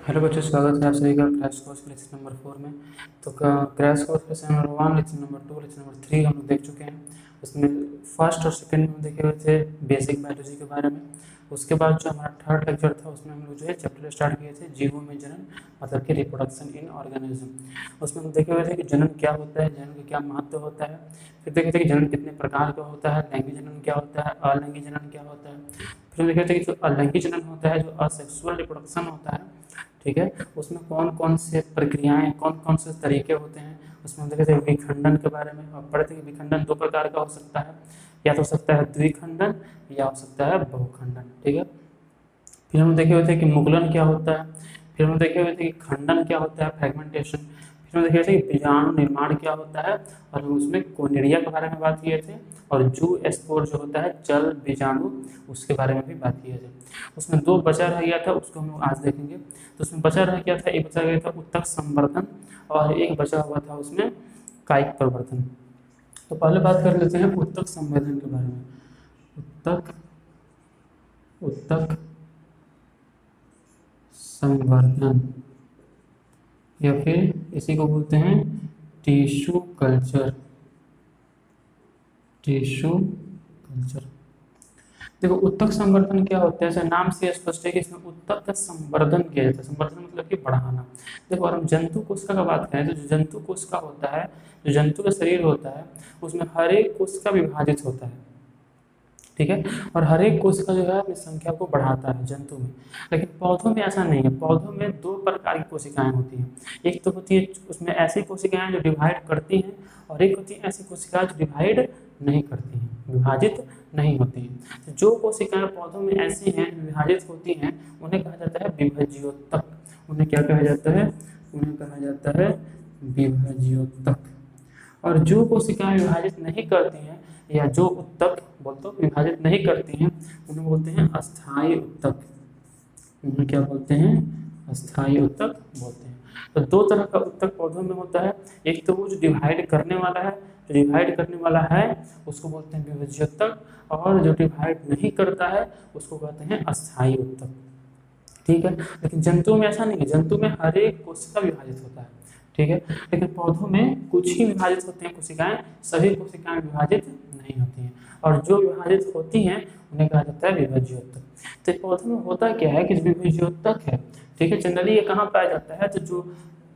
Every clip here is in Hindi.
हेलो बच्चों, स्वागत है आप सभी का क्रैश कोर्स लेक्चर नंबर 4 में। तो crash course lecture number 1, lecture number 2, lecture number 3 हम लोग देख चुके हैं। उसमें फर्स्ट और सेकंड में हम देखे हुए थे बेसिक बायोलॉजी के बारे में। उसके बाद जो हमारा थर्ड लेक्चर था उसमें हम लोग जो है चैप्टर स्टार्ट किए थे जीवों में जनन, मतलब कि रिप्रोडक्शन इन ऑर्गेनिज्म। उसमें हम देखे हुए थे कि जनन क्या होता है, जनन का क्या महत्व होता है। फिर देखे थे कि जनन कितने प्रकार का होता है, लैंगिक जनन क्या होता है, अलैंगिक जनन क्या होता है। फिर देखे थे कि जो अलैंगिक जनन होता है, जो असेक्सुअल रिप्रोडक्शन होता है, ठीक है, उसमें कौन कौन से प्रक्रियाएं, कौन कौन से तरीके होते हैं। उसमें हम देखे थे विखंडन के बारे में और पढ़े थे कि विखंडन दो प्रकार का हो सकता है, या तो हो सकता है द्विखंडन या हो सकता है बहुखंडन, ठीक है। फिर हम देखे हुए थे कि मुकुलन क्या होता है। फिर हम देखे हुए थे कि खंडन क्या होता है, फ्रेगमेंटेशन। फिर हम देखे हुए थे कि बीजाणु निर्माण क्या होता है, और हम उसमें कोनिडिया के बारे में बात किए थे। और जू स्पोर जो होता है जल बीजाणु, उसके बारे में भी बात किए थे। उसमें दो बचा रह गया था, उसको हम लोग आज देखेंगे। तो उसमें बचा रह गया था, एक बचा गया था उत्तक संवर्धन, और एक बचा हुआ था उसमें कायिक प्रवर्धन। तो पहले बात कर लेते हैं उत्तक संवर्धन के बारे में। उत्तक उत्तक संवर्धन, या फिर इसी को बोलते हैं टिश्यू कल्चर। टिश्यू कल्चर, देखो उत्तक संवर्धन क्या होता है, जैसे नाम से स्पष्ट है कि इसमें उत्तक का संवर्धन किया जाता है। संवर्धन मतलब कि बढ़ाना। देखो, और हम जंतु कोशिका का बात करें तो जो जंतु कोशिका होता है, जो जंतु का शरीर होता है, उसमें हर एक कोशिका विभाजित होता है, ठीक है। और हर एक कोशिका जो है अपनी संख्या को बढ़ाता है जंतु में। लेकिन पौधों में ऐसा नहीं है। पौधों में दो प्रकार की कोशिकाएं होती हैं। एक तो होती है उसमें ऐसी कोशिकाएं जो डिवाइड करती हैं, और एक होती है ऐसी कोशिकाएं जो डिवाइड नहीं करती हैं, विभाजित नहीं होती हैं। तो जो कोशिकाएं पौधों में ऐसी हैं जो विभाजित होती हैं, उन्हें कहा जाता है विभज्योतक। उन्हें क्या कहा जाता है? उन्हें कहा जाता है विभज्योतक। और जो कोशिकाएं विभाजित नहीं करती हैं, या जो उत्तक बोलते विभाजित नहीं करती हैं, उन्हें बोलते हैं अस्थायी उत्तक। उन्हें क्या बोलते हैं? अस्थायी उत्तक बोलते हैं। तो दो तरह का उत्तक पौधों में होता है। एक तो वो जो डिवाइड करने वाला है, जो डिवाइड करने वाला है उसको बोलते हैं विभज्योतक, और जो डिवाइड नहीं करता है उसको कहते हैं अस्थायी उत्तक, ठीक है। लेकिन जंतुओं में ऐसा नहीं है। जंतु में हर एक कोशिका विभाजित होता है, ठीक है। लेकिन पौधों में कुछ ही विभाजित होते हैं कोशिकाएं, सभी कोशिकाएं विभाजित नहीं होती हैं। और जो विभाजित होती हैं उन्हें कहा जाता है विभज्योतक। तो पौधों में होता क्या है कि जो विभज्योतक है, ठीक है, जनरली ये कहाँ पाया जाता है? तो जो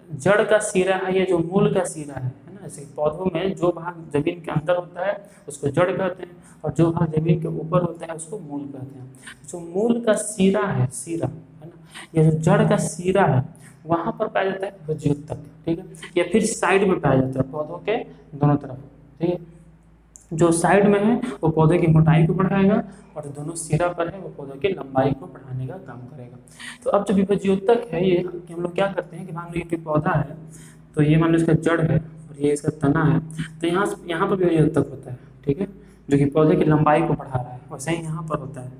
जड़ का सिरा है या जो मूल का सिरा है ना, जैसे पौधों में जो भाग जमीन के अंदर होता है उसको जड़ कहते हैं, और जो भाग जमीन के ऊपर होता है उसको मूल कहते हैं। जो मूल का सिरा है, सिरा है ना, या जो जड़ का सिरा है, वहां पर पाया जाता है विभज्योतक, ठीक है। या फिर साइड में पाया जाता है पौधों के दोनों तरफ, ठीक है। जो साइड में है वो पौधे की मोटाई को बढ़ाएगा, और जो दोनों सिरा पर है वो पौधे की लंबाई को बढ़ाने का काम करेगा। तो अब जो विभज्योतक है, ये कि हम लोग क्या करते हैं कि मान लो ये पौधा है, तो ये मान लो इसका जड़ है और ये इसका तना है, तो यहाँ पर विभज्योतक होता है, ठीक है, जो कि पौधे की लंबाई को बढ़ा रहा है। वैसे ही यहाँ पर होता है,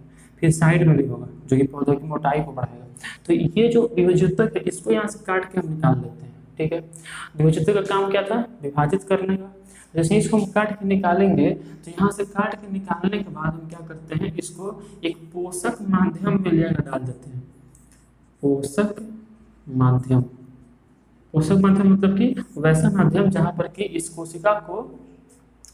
फिर साइड में भी होगा जो कि पौधे की मोटाई को बढ़ाएगा। तो ये जो विभज्योतक है, इसको यहाँ से काट के हम निकाल लेते हैं, ठीक है। विभज्योतक का काम क्या था? विभाजित करने का। जैसे इसको हम काट के निकालेंगे, तो यहाँ से काट के निकालने के बाद हम क्या करते हैं, इसको एक पोषक माध्यम में लेकर डाल देते हैं। पोषक माध्यम, पोषक माध्यम मतलब कि वैसा माध्यम जहाँ पर कि इस कोशिका को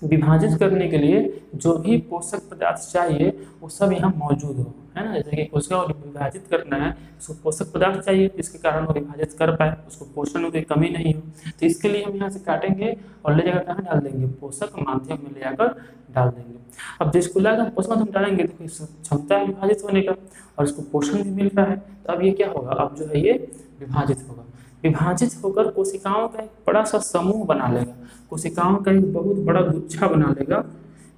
विभाजित करने के लिए जो भी पोषक पदार्थ चाहिए वो सब यहाँ मौजूद हो, है ना। जैसे कि कोशिका को विभाजित करना है, उसको पोषक पदार्थ चाहिए जिसके कारण वो विभाजित कर पाए, उसको पोषण में कोई कमी नहीं हो। तो इसके लिए हम यहाँ से काटेंगे और ले जाकर कहाँ डाल देंगे? पोषक माध्यम में ले जाकर डाल देंगे। अब जिसको लाकर पोषक माध्यम डालेंगे तो क्षमता है विभाजित होने का, और इसको पोषण भी मिल रहा है। तो अब ये क्या होगा? अब जो है ये विभाजित होगा। विभाजित होकर कोशिकाओं का एक बड़ा सा समूह बना लेगा, कोशिकाओं का एक बहुत बड़ा गुच्छा बना लेगा,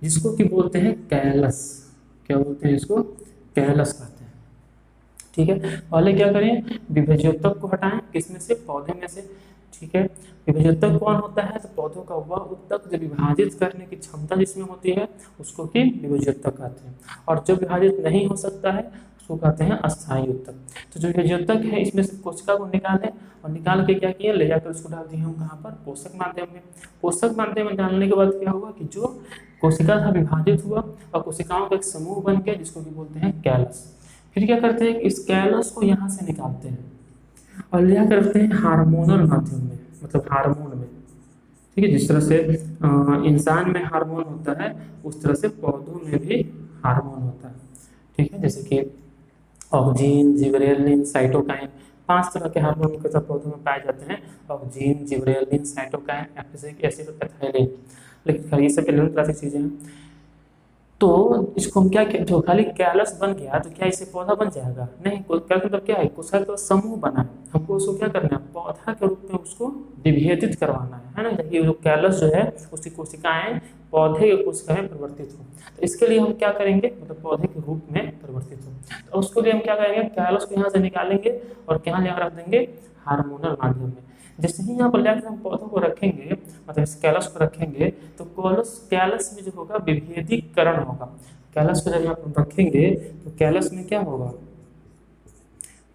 जिसको कि बोलते हैं कैलस। क्या बोलते हैं इसको? कैलस कहते हैं, ठीक है। पहले क्या करें? विभज्योतक को हटाएं, किसमें से? पौधे में से, ठीक है। विभज्योतक कौन होता है? तो पौधों का वह उत्तक जो विभाजित करने की क्षमता जिसमें होती है उसको कि विभज्योतक कहते हैं, और जो विभाजित नहीं हो सकता है उसको कहते हैं अस्थायी उत्तक। तो जो विभज्योतक है इसमें से कोशिका को निकालें, और निकाल के क्या किया? ले जाकर उसको डाल दिए हम कहाँ पर? पोषक माध्यम में। पोषक माध्यम में डालने के बाद क्या हुआ कि जो कोशिका था विभाजित हुआ, और कोशिकाओं का एक समूह बन गया जिसको कि बोलते हैं कैलस। फिर क्या करते हैं? इस कैलस को यहाँ से निकालते हैं, और लिया के रखते हैं हार्मोनल माध्यम में, मतलब हार्मोन में। ठीक है, जिस तरह से इंसान में हार्मोन होता है उस तरह से पौधों में भी हार्मोन होता है। ठीक है, जैसे कि ऑक्जीन, जिबरेलिन, साइटोकाइन, 5 तरह के हार्मोन मुख्यतः पौधों में पाए जाते हैं। Auxin, gibberellin, cytokine, abscisic acid और एथाइलिन। लेकिन ये सब एलिमेंट क्लासिक चीजें हैं। तो इसको हम क्या जो खाली कैलस बन गया तो क्या इससे पौधा बन जाएगा? नहीं। कैलस मतलब क्या है? कोशिका का समूह बना है, हमको उसको क्या करना है? पौधा के रूप में उसको विभेदित करवाना है ना। ये जो कैलस जो है उसकी कोशिकाएं पौधे की कोशिकाएं परिवर्तित हो, तो इसके लिए हम क्या करेंगे? मतलब पौधे के रूप में परिवर्तित हो, तो उसके लिए हम क्या करेंगे? कैलस को यहाँ से निकालेंगे और क्या यहाँ रख देंगे? हार्मोनल माध्यम में। जैसे ही यहाँ पर लेकर हम पौधों को रखेंगे, मतलब इस कैलस को रखेंगे, तो कैलस में जो होगा विभेदीकरण होगा। कैलस को जब यहाँ पर रखेंगे तो कैलस में क्या होगा?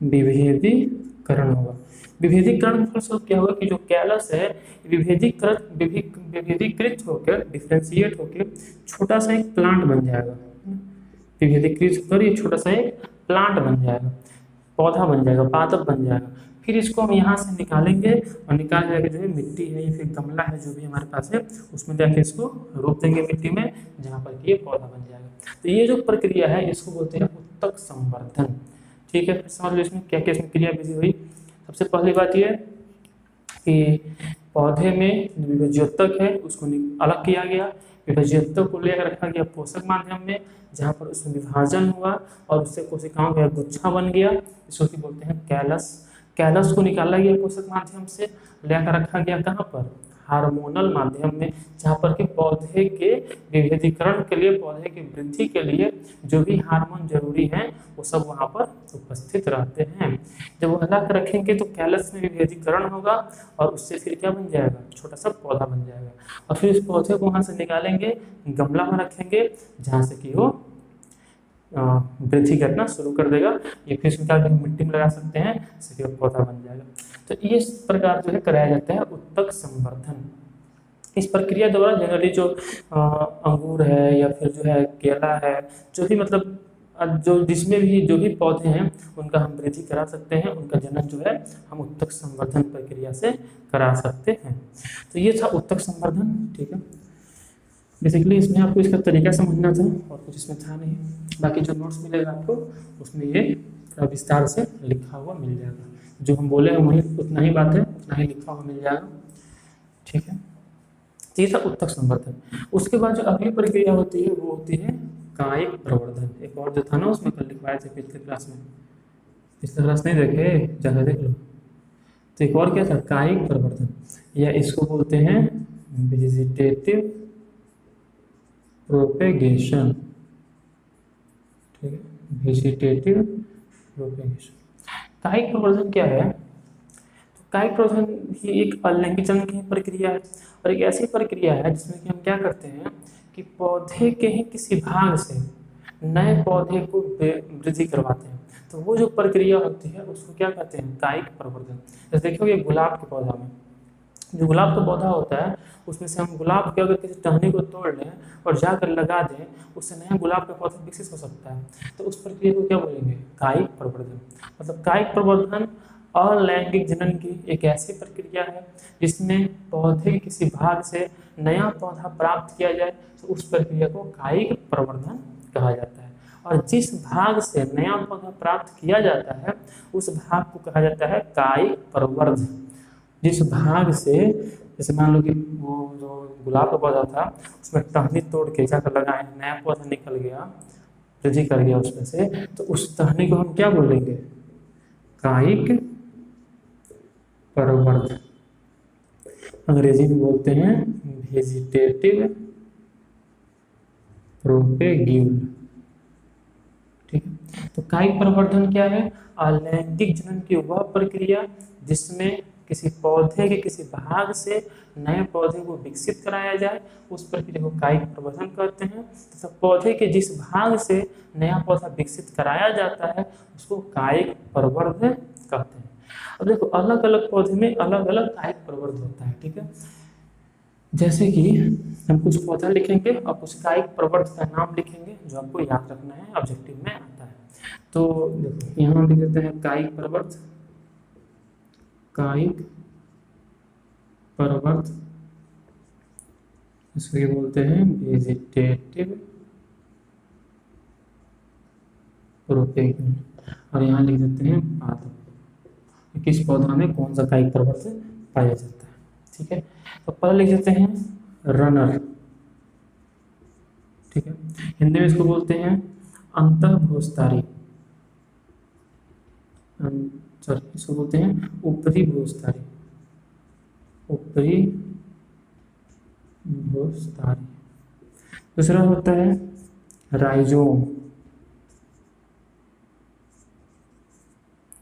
विभेदीकरण होगा। विभेदीकरण फलस्वरूप क्या होगा कि जो कैलस है विभेदीकृत होकर, डिफ्रेंशिएट होकर छोटा सा एक प्लांट बन जाएगा। विभेदीकृत होकर ये छोटा सा एक प्लांट बन जाएगा, पौधा बन जाएगा, पादप बन जाएगा। फिर इसको हम यहाँ से निकालेंगे और निकाल जाकर जो है मिट्टी है या फिर गमला है जो भी हमारे पास है उसमें जाके इसको रोप देंगे मिट्टी में, जहाँ पर कि ये पौधा बन जाएगा। तो ये जो प्रक्रिया है इसको बोलते हैं उत्तक संवर्धन। ठीक है, समझ लो इसमें क्या क्या इसमें क्रिया विधि हुई। सबसे पहली बात यह कि पौधे में विभज्योतक है उसको अलग किया गया, विभज्योतक को लेकर रखा गया पोषक माध्यम में, जहाँ पर उसमें विभाजन हुआ और उससे कोशिकाओं का गुच्छा बन गया, इसको बोलते हैं कैलस। कैलस को निकाला गया पोषक माध्यम से, लेकर रखा गया कहाँ पर? हार्मोनल माध्यम में, जहाँ पर कि पौधे के विभेदीकरण के लिए, पौधे की वृद्धि के लिए जो भी हार्मोन जरूरी हैं वो सब वहाँ पर उपस्थित रहते हैं। जब वो हला कर रखेंगे तो कैलस में विभेदीकरण होगा और उससे फिर क्या बन जाएगा? छोटा सा पौधा बन जाएगा। और फिर इस पौधे को वहाँ से निकालेंगे, गमला में रखेंगे जहाँ से कि वो वृद्धि करना शुरू कर देगा। ये फिर निकाल के मिट्टी में लगा सकते हैं, इससे कि पौधा बन जाएगा। तो इस प्रकार जो है कराया जाता है उत्तक संवर्धन। इस प्रक्रिया द्वारा जनरली जो अंगूर है या फिर जो है केला है, जो भी मतलब जो जिसमें भी जो भी पौधे हैं उनका हम वृद्धि करा सकते हैं, उनका जनन जो है हम उत्तक संवर्धन प्रक्रिया से करा सकते हैं। तो ये था उत्तक संवर्धन। ठीक है, बेसिकली इसमें आपको इसका तरीका समझना था और कुछ इसमें था नहीं। बाकी जो नोट्स मिलेगा आपको उसमें ये विस्तार से लिखा हुआ मिल जाएगा, जो हम बोले हैं वही उतना ही बात है, उतना ही लिखा हुआ मिल जाएगा। ठीक है, तो ये था उत्तक संवर्धन। उसके बाद जो अगली प्रक्रिया होती है वो होती है कायिक प्रवर्धन। एक और जो था ना उसमें कल लिखवाए थे पिछले क्लास में, पिछले क्लास नहीं देखे, जाकर देख लो। तो एक और क्या था? कायिक प्रवर्धन, या इसको बोलते हैं वेजिटेटिव प्रोपेगेशन। ठीक है, वेजिटेटिव प्रोपेगेशन। कायिक प्रवर्धन क्या है? तो कायिक प्रवर्धन ही एक अलैंगिक जनन की प्रक्रिया है और एक ऐसी प्रक्रिया है जिसमें कि हम क्या करते हैं कि पौधे के ही किसी भाग से नए पौधे को वृद्धि करवाते हैं। तो वो जो प्रक्रिया होती है उसको क्या कहते हैं? कायिक प्रवर्धन। जैसे देखोगे गुलाब के पौधा में, जो गुलाब का पौधा होता है उसमें से हम गुलाब के अगर किसी टहनी को तोड़ लें और जाकर लगा दें, उससे नया गुलाब का पौधा विकसित हो सकता है। तो उस प्रक्रिया को क्या बोलेंगे? कायिक प्रवर्धन। मतलब कायिक प्रवर्धन अलैंगिक जनन की एक ऐसी प्रक्रिया है जिसमें पौधे के किसी भाग से नया पौधा प्राप्त किया जाए, तो उस प्रक्रिया को कायिक प्रवर्धन कहा जाता है। और जिस भाग से नया पौधा प्राप्त किया जाता है उस भाग को कहा जाता है कायिक प्रवर्धन। जिस भाग से, जैसे मान लो कि वो जो गुलाब का पौधा था उसमें टहनी तोड़ के जाकर लगाए, नया पौधा निकल गया, वृद्धि कर गया उसमें से, तो उस टहनी को हम क्या बोलेंगे? कायिक प्रवर्धन। अंग्रेजी में बोलते हैं वेजिटेटिव प्रोपेग्यूल। ठीक है, तो कायिक प्रवर्धन क्या है? अलैंगिक जनन की वह प्रक्रिया जिसमें किसी पौधे के किसी भाग से नए पौधे को विकसित कराया जाए, उस प्रक्रिया को कायिक प्रवर्धन कहते हैं। तथा पौधे के जिस भाग से नया पौधा विकसित कराया जाता है उसको कायिक प्रवर्धन कहते हैं। अब देखो अलग अलग पौधे में अलग अलग कायिक प्रवर्धन होता है। ठीक है, जैसे कि हम कुछ पौधा लिखेंगे और कुछ कायिक प्रवर्धन का नाम लिखेंगे जो आपको याद रखना है, ऑब्जेक्टिव में आता है। तो देखो यहाँ लिख देते हैं कायिक प्रवर्धन, कायिक प्रवर्त, इसको ये बोलते हैं वेजिटेटिव प्रोपेगेन। और यहाँ लिख देते हैं पादप, किस पौधा में कौन सा कायिक प्रवर्त पाया जाता है। ठीक है, तो पहले लिख देते हैं रनर। ठीक है, हिंदी में इसको बोलते हैं अंतःभोजधारी, सॉरी इसको बोलते हैं ऊपरी भोजधारी, ऊपरी भोजधारी। दूसरा होता है राइजोम,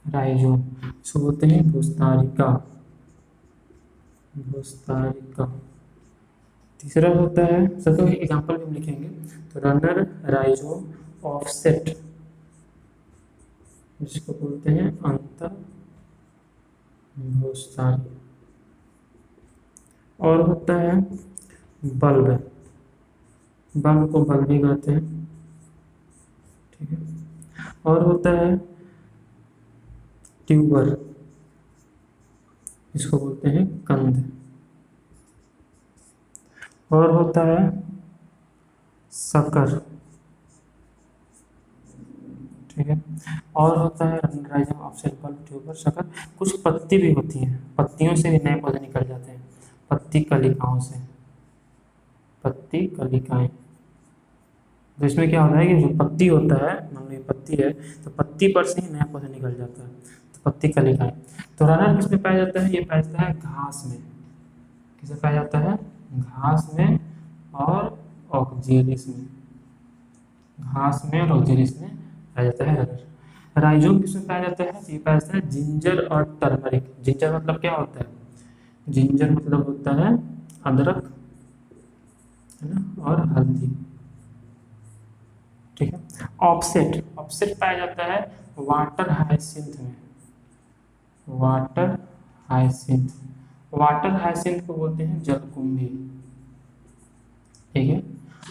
राइजोम इसको बोलते हैं भोजधारिका, भोजधारिका। तीसरा होता है, सबका एग्जाम्पल भी हम लिखेंगे, तो रनर, राइजोम, ऑफसेट, जिसको बोलते हैं अंतःभोजधारी। और होता है बल्ब, बल्ब को बल्ब भी कहते हैं। ठीक है, और होता है ट्यूबर, इसको बोलते हैं कंद। और होता है शकर। ठीक है, और होता है रनराइजम, ऑफसेट, बल्ब, ट्यूबर, शकर। कुछ पत्ती भी होती हैं, पत्तियों से भी नए पौधे निकल जाते हैं, पत्ती कलिकाओं से, पत्ती कलिकाएं। तो इसमें क्या होता है कि जो पत्ती होता है, मान लो ये पत्ती है, तो पत्ती पर से ही नया पौधा निकल जाता है, तो पत्ती कलिकाएं। तो रनर किसमें पाया जाता है, ये पाया जाता है घास में। किसे पाया जाता है, घास में और ऑक्जेलिस में, घास में और ऑक्जेलिस में पाया जाता है रनर। राइजोम किसमें पाया जाता है, ये पाया जाता है जिंजर और टर्मरिक। जिंजर मतलब क्या होता है, जिंजर मतलब होता है अदरक, है ना, और हल्दी। ठीक है, ऑफसेट, ऑफसेट पाया जाता है वाटर हाइसिंथ में, वाटर हाइसिंथ, वाटर हाइसिंथ को बोलते हैं जलकुंभी। ठीक है,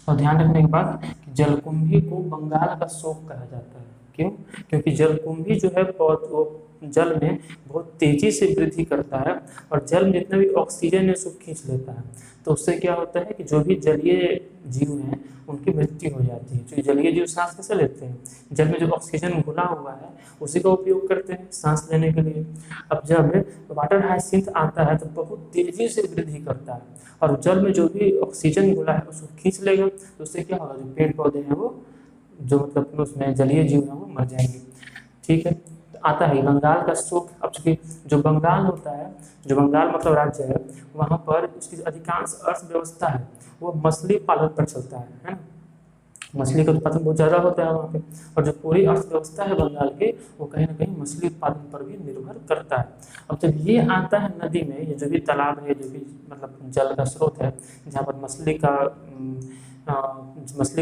और ध्यान रखने की बात कि जलकुंभी को बंगाल का शोक कहा जाता है। क्यों, क्योंकि जलकुंभी जो है वो जल में बहुत तेजी से वृद्धि करता है, और जल में जितना भी ऑक्सीजन है उसको खींच लेता है। तो उससे क्या होता है कि जो भी जलीय जीव हैं उनकी मृत्यु हो जाती है। जो जलीय जीव सांस कैसे लेते हैं, जल में जो ऑक्सीजन घुला हुआ है उसी का उपयोग करते हैं सांस लेने के लिए। अब जब वाटर हाइसिंथ आता है तो बहुत तेजी से वृद्धि करता है, और जल में जो भी ऑक्सीजन घुला है उसको खींच लेगा। तो उससे क्या होगा, जो पेड़ पौधे हैं वो, जो मतलब उसमें जलीय जीव हैं वो मर जाएंगे। ठीक है, तो आता है बंगाल का शोक। अब चूंकि जो बंगाल होता है, जो बंगाल मतलब राज्य है, वहाँ पर उसकी अधिकांश अर्थव्यवस्था है वो मछली पालन पर चलता है ना। मछली का उत्पादन बहुत ज़्यादा होता है वहाँ पे, और जो पूरी अर्थव्यवस्था है बंगाल की वो कहीं ना कहीं मछली उत्पादन पर भी निर्भर करता है। अब जब ये आता है नदी में, ये जो भी तालाब है, जो भी मतलब जल का स्रोत है जहाँ पर मछली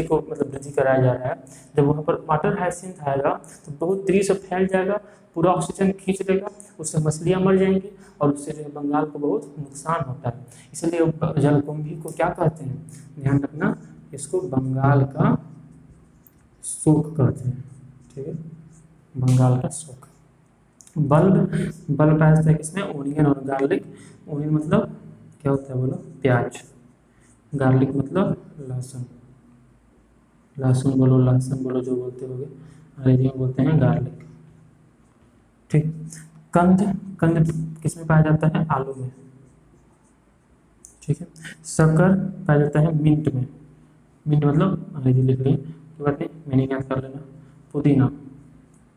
को मतलब वृद्धि कराया जा रहा है, जब वहाँ पर वाटर हाइसिंथ आएगा तो बहुत तेजी से फैल जाएगा, पूरा ऑक्सीजन खींच लेगा, उससे मछलियाँ मर जाएंगी, और उससे जो है बंगाल को बहुत नुकसान होता है। इसलिए जलकुंभी को क्या कहते हैं, ध्यान रखना, इसको बंगाल का शोक कहते हैं। ठीक है, बंगाल का शोक। बल्ब, बल्ब पाया जाता है किसमें, ओनियन और गार्लिक। ओनियन मतलब क्या होता है बोलो, प्याज। गार्लिक मतलब लहसुन, लहसुन बोलो, लहसुन बोलो, जो बोलते होगे, अंग्रेजी में बोलते हैं गार्लिक। ठीक, कंद, कंद किसमें पाया जाता है, आलू में। ठीक है, शक्कर पाया जाता है मिंट में। मिंट मतलब अंग्रेजी लिख रही है, बात नहीं, मीनिंग याद कर लेना, पुदीना।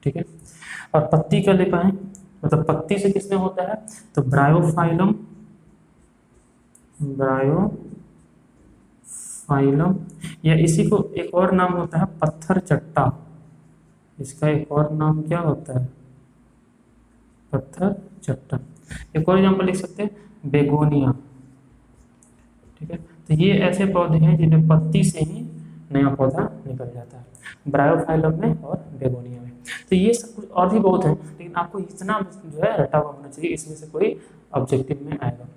ठीक है, और पत्ती का ले पाए, मतलब पत्ती से किसमें होता है, तो ब्रायोफाइलम, ब्रायोफाइलम, या इसी को एक और नाम होता है पत्थर चट्टा। इसका एक और नाम क्या होता है, पत्थर चट्टा। एक और एग्जाम्पल लिख सकते हैं, बेगोनिया। ठीक है, तो ये ऐसे पौधे हैं जिन्हें पत्ती से ही नया पौधा निकल जाता है, ब्रायोफाइलम में और बेगोनिया में। तो ये सब कुछ और भी बहुत है, लेकिन आपको इतना जो है रटा हुआ होना चाहिए, इसमें से कोई ऑब्जेक्टिव में आएगा।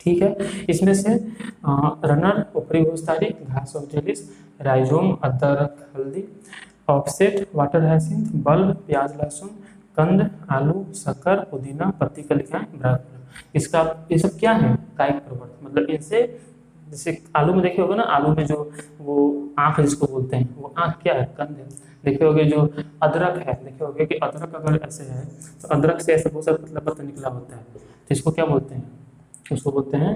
ठीक है, इसमें से रनर ऊपरी भूस्थारी, घास ऑक्जेलिस, राइजोम अदरक हल्दी, ऑफसेट वाटर हाइसिंथ, बल्ब प्याज लहसुन, कंद, आलू, शक्कर, पुदीना, पत्ती कलिकाएं, इसका ये सब क्या है? कायिक प्रवर्धक। मतलब इनसे, जैसे आलू में देखे होगे ना, आलू में जो वो आँख जिसको बोलते हैं, वो आँख क्या है? कंद है। देखे होगे जो अदरक है, देखे होगे कि अदरक अगर ऐसे है तो अदरक से ऐसे बहुत सारा पतला पत्ता निकला होता है, तो इसको क्या बोलते हैं? उसको बोलते हैं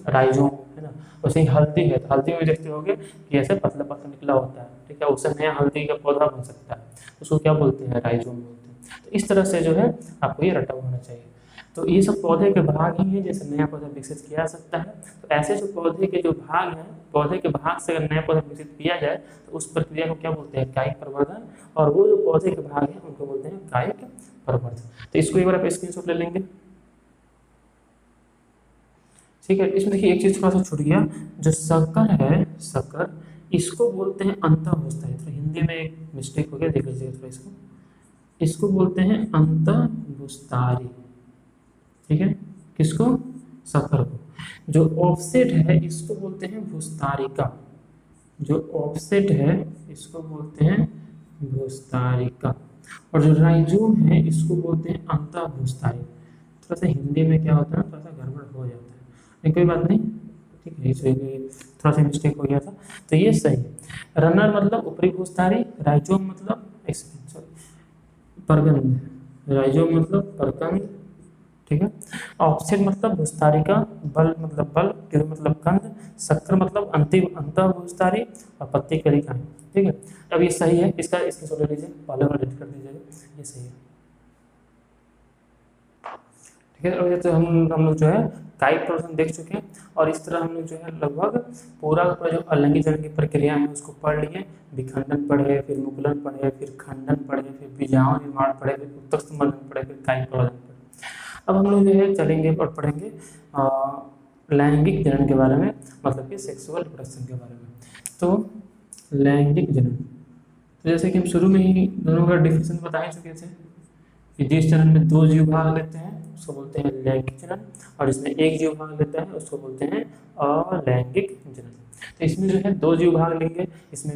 राइजोम, है ना। वैसे ही हल्दी है, तो हल्दी में देखते होगे कि ऐसे पतला पत्ता निकला होता है, ठीक है, उससे नया हल्दी का पौधा बन सकता है, उसको क्या बोलते हैं? राइजोम बोलते हैं। तो इस तरह से जो है आपको ये रटा होना चाहिए। तो ये सब पौधे के भाग ही हैं जैसे नया पौधा विकसित किया जा सकता है। तो ऐसे जो पौधे के जो भाग हैं, पौधे के भाग से अगर नया पौधा विकसित किया जाए तो उस प्रक्रिया को क्या बोलते हैं? कायिक प्रवर्धन। और वो जो पौधे के भाग हैं उनको बोलते हैं कायिक प्रवर्धन। तो इसको एक बार आप स्क्रीनशॉट ले लेंगे, ठीक है। इसमें देखिए एक चीज थोड़ा सा छूट गया, जो शक्कर है, शक्कर, इसको बोलते हैं अंतःभूस्थायी। तो हिंदी में एक मिस्टेक हो गया, देख लीजिए थोड़ा इसको। इसको बोलते हैं अंतःभूस्थायी, ठीक है। किसको? शक्कर को। जो ऑफसेट है इसको बोलते हैं भूस्तारिका। जो ऑफसेट है इसको बोलते हैं भूस्तारिका। और जो राइजोम है इसको बोलते हैं अंतःभूस्थायी। थोड़ा सा हिंदी में क्या होता है, थोड़ा सा गड़बड़ हो जाता है, लेकिन कोई बात नहीं, ठीक है, इसलिए थोड़ा सा मिस्टेक हो गया था, तो ये सही है। रनर मतलब ऊपरी भूस्तारी, राइजोम मतलब परगंध, राइजोम मतलब परगंध, ठीक है। ऑफसेट मतलब भूस्तारिका, बल मतलब बल, टिर मतलब कंद, शक्कर मतलब अंतिम अंतःभूस्थारी, और पत्ती कलिकाएं, ठीक है। अब ये सही है, इसका स्क्रीनशॉट ले लीजिए, पहले वाला एडिट कर दीजिएगा, ये सही है, ठीक है। और ये तो हम लोग जो है कायिक प्रवर्धन देख चुके हैं, और इस तरह हम लोग जो है लगभग पूरा का जो अलैंगिक जनन की प्रक्रिया है उसको पढ़ लिए। विखंडन पढ़े, फिर मुकुलन पढ़े, फिर खंडन पढ़े, फिर बीजाणु निर्माण पढ़े, फिर उत्तक संवर्धन पढ़े, फिर कायिक प्रवर्धन पढ़े। अब हम लोग जो है चलेंगे और पढ़ेंगे लैंगिक जनन के बारे में, मतलब कि सेक्सुअल रिप्रोडक्शन के बारे में। तो लैंगिक जनन, तो जैसे कि हम शुरू में ही दोनों का डिफिनेशन बता ही चुके थे कि जिस जनन में दो जीव भाग लेते हैं उसको बोलते हैं लैंगिक जनन, और इसमें एक जीव भाग लेता है उसको बोलते हैं अलैंगिक जनन। तो इसमें जो है दो जीव भाग लेंगे, इसमें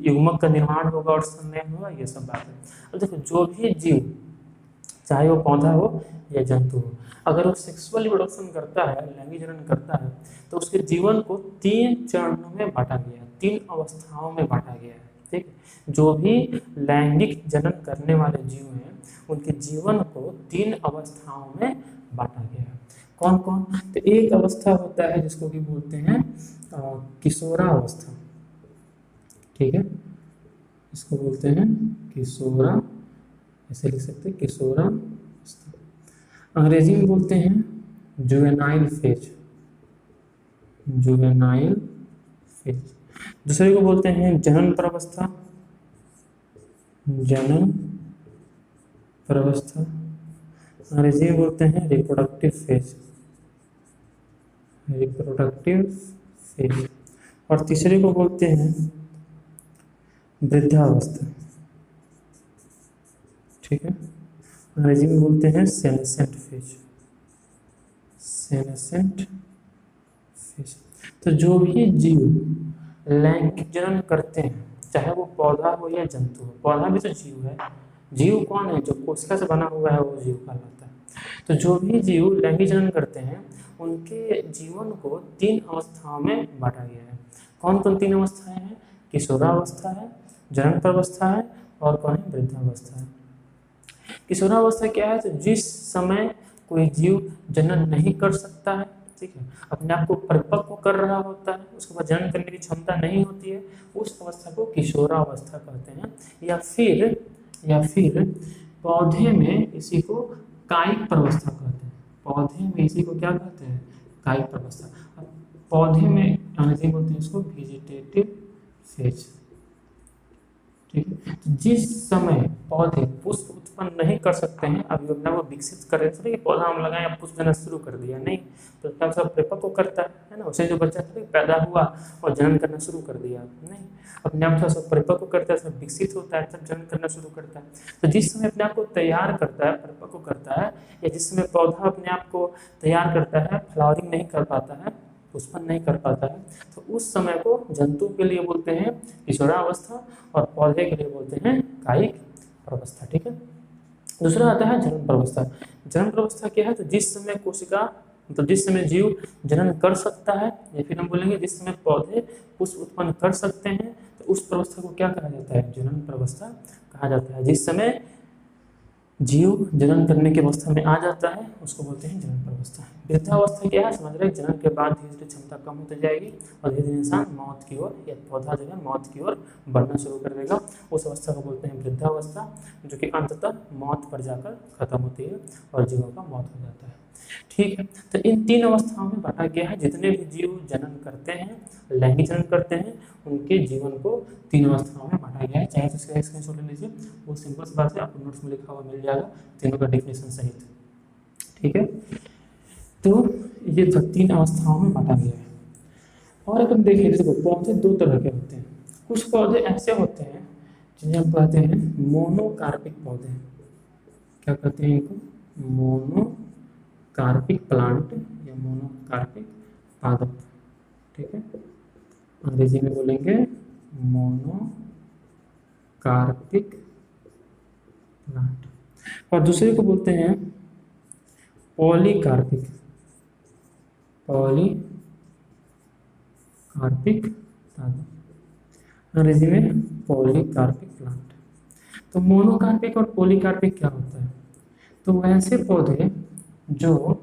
युग्मक का निर्माण होगा और संलयन होगा, ये सब बात है। अब देखो जो भी जीव, चाहे वो पौधा हो या जंतु हो, अगर वो सेक्सुअल रिप्रोडक्शन करता है, लैंगिक जनन करता है, तो उसके जीवन को 3 चरणों में बांटा गया है, 3 अवस्थाओं में बांटा गया है, ठीक है। जो भी लैंगिक जनन करने वाले जीव हैं उनके जीवन को 3 अवस्थाओं में बांटा गया है। कौन कौन? तो एक अवस्था होता है जिसको कि बोलते हैं किशोरावस्था, ठीक है, इसको बोलते हैं किशोरा, ऐसे लिख सकते हैं किशोरावस्था। अंग्रेजी में बोलते हैं जुवेनाइल फेज, जुवेनाइल फेज। दूसरे को बोलते हैं जनन प्रावस्था, जनन प्रावस्था। अंग्रेजी में बोलते हैं रिप्रोडक्टिव फेज, रिप्रोडक्टिव फेज। और तीसरे को बोलते हैं वृद्धावस्था, ठीक है। अंग्रेजी में बोलते हैं सेनेसेंट फेज, सेनेसेंट फेज। तो जो भी जीव लैंगिक जनन करते हैं, चाहे वो पौधा हो या जंतु हो, पौधा भी तो जीव है, जीव कौन है? जो कोशिका से बना हुआ है वो जीव कहलाता है। तो जो भी जीव लैंगिक जनन करते हैं उनके जीवन को 3 अवस्थाओं में बांटा गया है। कौन कौन 3 अवस्थाएं हैं? किशोरावस्था है, जनन प्रावस्था है, और कौन है? वृद्धावस्था है। किशोरावस्था क्या है? तो जिस समय कोई जीव जनन नहीं कर सकता है, ठीक है, अपने आप को परिपक्व कर रहा होता है, उसके बाद जनन करने की क्षमता नहीं होती है, उस अवस्था को किशोरावस्था कहते हैं। या फिर पौधे में इसी को कायिक प्रावस्था कहते हैं। पौधे में इसी को क्या कहते हैं? कायिक प्रावस्था। पौधे में अंग्रेजी बोलते हैं इसको वेजिटेटिव फेज, ठीक है। तो जिस समय पौधे पुष्प उत्पन्न नहीं कर सकते हैं, अभी अपना वो विकसित कर रहे थे, पौधा हम लगाए पुष्प देना शुरू कर दिया, नहीं, तो क्या सब परिपक्व करता है ना, उसे जो बच्चा पैदा हुआ और जनन करना शुरू कर दिया, नहीं, अपने आप सब परिपक्व करता है, सब विकसित होता है, तब जनन करना शुरू करता है। तो जिस समय अपने आप को तैयार करता है, परिपक्व करता है, या जिस समय पौधा अपने आप को तैयार करता है, फ्लावरिंग नहीं कर पाता है, पुष्पन नहीं कर पाता है, तो उस समय को जंतु के लिए बोलते हैं किशोरावस्था और पौधे के लिए बोलते हैं कायिक प्रावस्था, ठीक है। दूसरा आता है जनन प्रवस्था। जनन प्रवस्था क्या है, तो जिस समय कोशिका मतलब जिस समय जीव जनन कर सकता है, या फिर हम बोलेंगे जिस समय पौधे पुष्प उत्पन्न कर सकते हैं, तो उस प्रवस्था को क्या कहा जाता है, जनन प्रवस्था कहा जाता है। जिस समय जीव जनन करने की अवस्था में आ जाता है उसको बोलते हैं जनन प्रवस्था। वृद्धावस्था क्या है, समझ रहे हैं, जनन के बाद धीरे धीरे क्षमता कम होती जाएगी और धीरे धीरे इंसान मौत की ओर या पौधा जो है मौत की ओर बढ़ना शुरू कर देगा। उस अवस्था को बोलते हैं वृद्धावस्था, जो कि अंततः मौत पर जाकर खत्म होती है और जीवों का मौत हो जाता है। ठीक है, तो इन तीन अवस्थाओं में बांटा गया है। जितने भी जीव जनन करते हैं, लैंगिक जनन करते हैं, उनके जीवन को तीन अवस्थाओं में बांटा गया है। चाहे तो इसका स्क्रीनशॉट ले लीजिए, वो सिंपल सी बात है, आपको नोट्स में लिखा हुआ मिल जाएगा तीनों का डेफिनेशन सहित। ठीक है, तो ये तीन अवस्थाओं में बांटा गया है। और अगर देखिए, देखो पौधे दो तरह के होते हैं। कुछ पौधे ऐसे होते हैं जिन्हें हम कहते हैं मोनोकार्पिक पौधे। क्या कहते हैं इनको, मोनोकार्पिक प्लांट या मोनोकार्पिक पादप। ठीक है, अंग्रेजी में बोलेंगे मोनोकार्पिक प्लांट। और दूसरे को बोलते हैं पॉलीकार्पिक, पॉलीकार्पिक पादप, अंग्रेजी में पॉलीकार्पिक प्लांट। तो मोनोकार्पिक और पॉलीकार्पिक क्या होता है, तो वैसे पौधे जो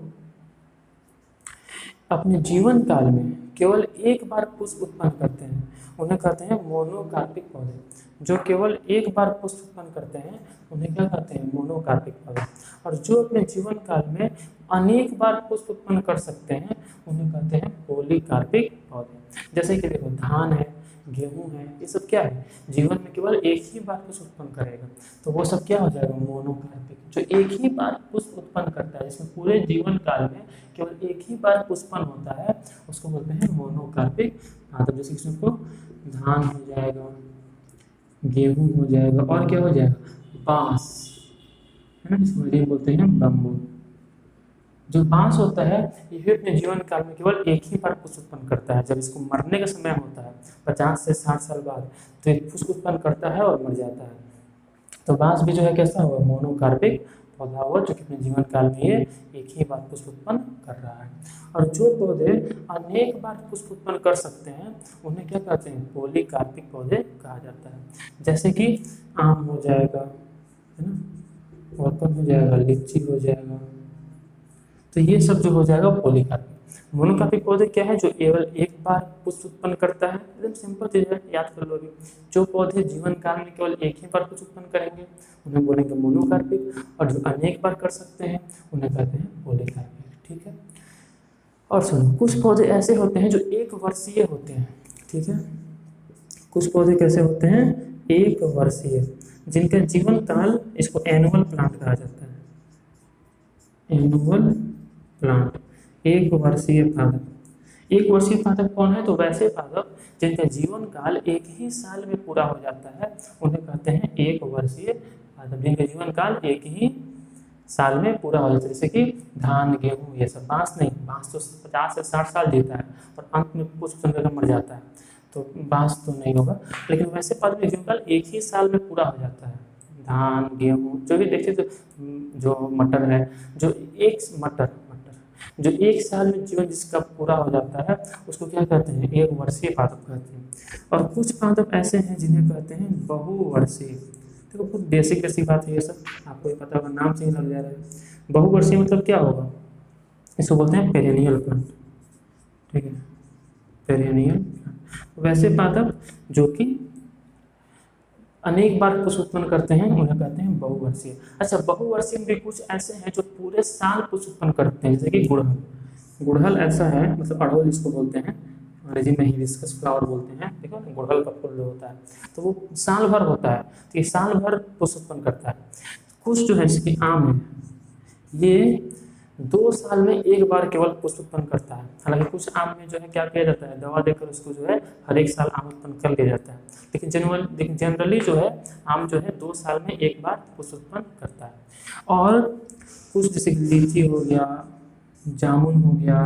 अपने जीवन काल में केवल एक बार पुष्प उत्पन्न करते हैं उन्हें कहते हैं मोनोकार्पिक पौधे। जो केवल एक बार पुष्प उत्पन्न करते हैं उन्हें क्या कहते हैं, मोनोकार्पिक पौधे। और जो अपने जीवन काल में अनेक बार पुष्प उत्पन्न कर सकते हैं उन्हें कहते हैं पॉलीकार्पिक पौधे। जैसे कि देखो धान है, गेहूं है, ये सब क्या है, जीवन में केवल एक ही बार पुष्प उत्पन्न करेगा, तो वो सब क्या हो जाएगा, मोनोकार्पिक। जो एक ही बार पुष्प उत्पन्न करता है, जिसमें पूरे जीवन काल में केवल एक ही बार पुष्पन होता है, उसको बोलते हैं मोनोकार्पिक पादप। जैसे इसमें को धान हो जाएगा, गेहूं हो जाएगा, और क्या हो जाएगा, बांस है ना, जिसको हिंदी में बोलते हैं बम्बू। जो बांस होता है ये भी अपने जीवन काल में केवल एक ही बार पुष्प उत्पन्न करता है। जब इसको मरने का समय होता है 50 से 60 साल बाद, तो एक पुष्प उत्पन्न करता है और मर जाता है। तो बांस भी जो है कैसा हुआ, मोनोकार्पिक पौधा हुआ, जो कि अपने जीवन काल में ये एक ही बार पुष्प उत्पन्न कर रहा है। और जो पौधे अनेक बार पुष्प उत्पन्न कर सकते हैं उन्हें क्या कहते हैं, पॉलीकार्पिक पौधे कहा जाता है। जैसे कि आम हो जाएगा, है ना, और कौन हो जाएगा, लीची हो जाएगा। तो ये सब जो हो जाएगा पॉलीकार्पिक। मोनोकार्पिक पौधे क्या है, जो केवल एक बार पुष्प उत्पन्न करता है। एकदम सिंपल चीज है, याद कर लो अभी। जो पौधे जीवन काल में केवल एक ही बार पुष्प उत्पन्न करेंगे उन्हें बोलेंगे मोनोकार्पिक, और जो अनेक बार कर सकते हैं उन्हें कहते हैं पॉलीकार्पिक। ठीक है, और सुनो, कुछ पौधे ऐसे होते हैं जो एक वर्षीय होते हैं। ठीक है, कुछ पौधे कैसे होते हैं, एक वर्षीय, जिनका जीवन काल, इसको एनुअल प्लांट कहा जाता है। एनुअल प्लांट, एक वर्षीय पादप। एक वर्षीय पादप कौन है, तो वैसे पादप जिनका जीवन काल एक ही साल में पूरा हो जाता है उन्हें कहते हैं एक वर्षीय पादप। जिनका जीवन काल एक ही साल में पूरा हो जाता है, जैसे कि धान, गेहूं, ये सब। बांस नहीं, बांस तो 50 से 60 साल जीता है और अंत में पुष्प संग्रह मर जाता है, तो बांस तो नहीं होगा। लेकिन वैसे पादप का जीवन काल एक ही साल में पूरा हो जाता है। धान, गेहूं, जो भी देखिए, तो जो मटर है, जो एक मटर जो एक साल में जीवन जिसका पूरा हो जाता है उसको क्या कहते हैं, एक वर्षीय पादप कहते हैं। और कुछ पादप ऐसे हैं जिन्हें कहते हैं बहुवर्षीय। देखो बहुत बेसिक बेसिक बात है ये सब, आपको ही पता होगा, नाम से ही लग जा रहा है। बहुवर्षीय मतलब क्या होगा, इसको बोलते हैं पेरेनियल प्लांट। ठीक है, पेरेनियल प्लांट। वैसे पादप जो कि अनेक बार पुष्प उत्पन्न करते हैं उन्हें कहते हैं बहुवर्षीय। अच्छा, बहुवर्षीय में भी कुछ ऐसे हैं जो पूरे साल पुष्प उत्पन्न करते हैं, जैसे कि गुड़हल। गुड़हल ऐसा है, मतलब अड़हुल जिसको बोलते हैं, अंग्रेजी में हिबिस्कस फ्लावर बोलते हैं। देखो ना, गुड़हल का फूल जो होता है तो वो साल भर होता है, तो ये साल भर पुष्प उत्पन्न करता है। कुछ जो है, जैसे कि आम है, ये 2 साल में एक बार केवल पुष्प उत्पन्न करता है। हालांकि कुछ आम में जो है क्या किया जाता है, दवा देकर उसको जो है हर एक साल आम उत्पन्न कर लिया जाता है। लेकिन जनरली जो है आम जो है 2 साल में एक बार पुष्प उत्पन्न करता है। और कुछ जैसे लीची हो गया, जामुन हो गया,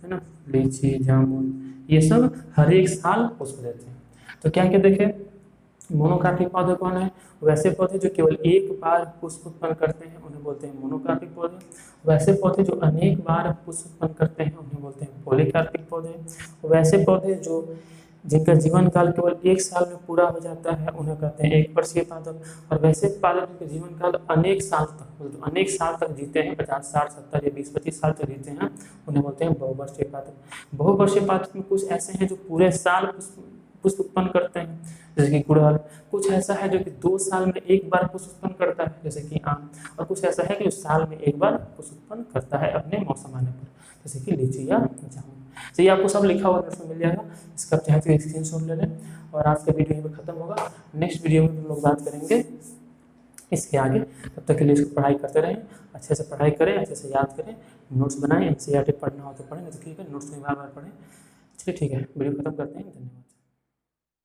है ना, लीची, जामुन, ये सब हर एक साल पुष्प देते हैं। तो क्या क्या देखे, मोनोकार्पिक पौधे कौन है? वैसे पौधे जो केवल एक बार पुष्प उत्पन्न करते हैं उन्हें बोलते हैं मोनोकार्पिक पौधे। वैसे पौधे जो अनेक बार पुष्प उत्पन्न करते हैं उन्हें बोलते हैं पॉलीकार्पिक पौधे। वैसे पौधे जो जिनका जीवन काल केवल 1 साल में पूरा हो जाता है उन्हें कहते हैं एक वर्षीय पादप। और वैसे पादप जिनका जीवन काल अनेक साल तक, मतलब अनेक साल तक जीते हैं, 50 60 70 या 20 25 साल तक जीते हैं, उन्हें बोलते हैं बहुवर्षीय पादप। बहुवर्षीय पादप में कुछ ऐसे हैं जो पूरे साल पुष्प उत्पन्न करते हैं, जैसे कि गुड़हल। कुछ ऐसा है जो कि 2 साल में एक बार पुष्प उत्पन्न करता है, जैसे कि आम। और कुछ ऐसा है कि जो साल में एक बार पुष्प उत्पन्न करता है अपने मौसम आने पर, जैसे कि लीची या जामुन। तो ये आपको सब लिखा हुआ नोट्स में मिल जाएगा, इसका आप चाहे तो स्क्रीनशॉट ले लें। और आज का वीडियो यहीं पर खत्म होगा। नेक्स्ट वीडियो में हम लोग बात करेंगे इसके आगे। तब तक के लिए इसको पढ़ाई करते रहें, अच्छे से पढ़ाई करें, अच्छे से याद करें, नोट्स बनाएं। एनसीईआरटी पढ़ना हो तो पढ़ें, नहीं तो ठीक है नोट्स में बार बार पढ़ें। चलिए ठीक है, वीडियो खत्म करते हैं। धन्यवाद।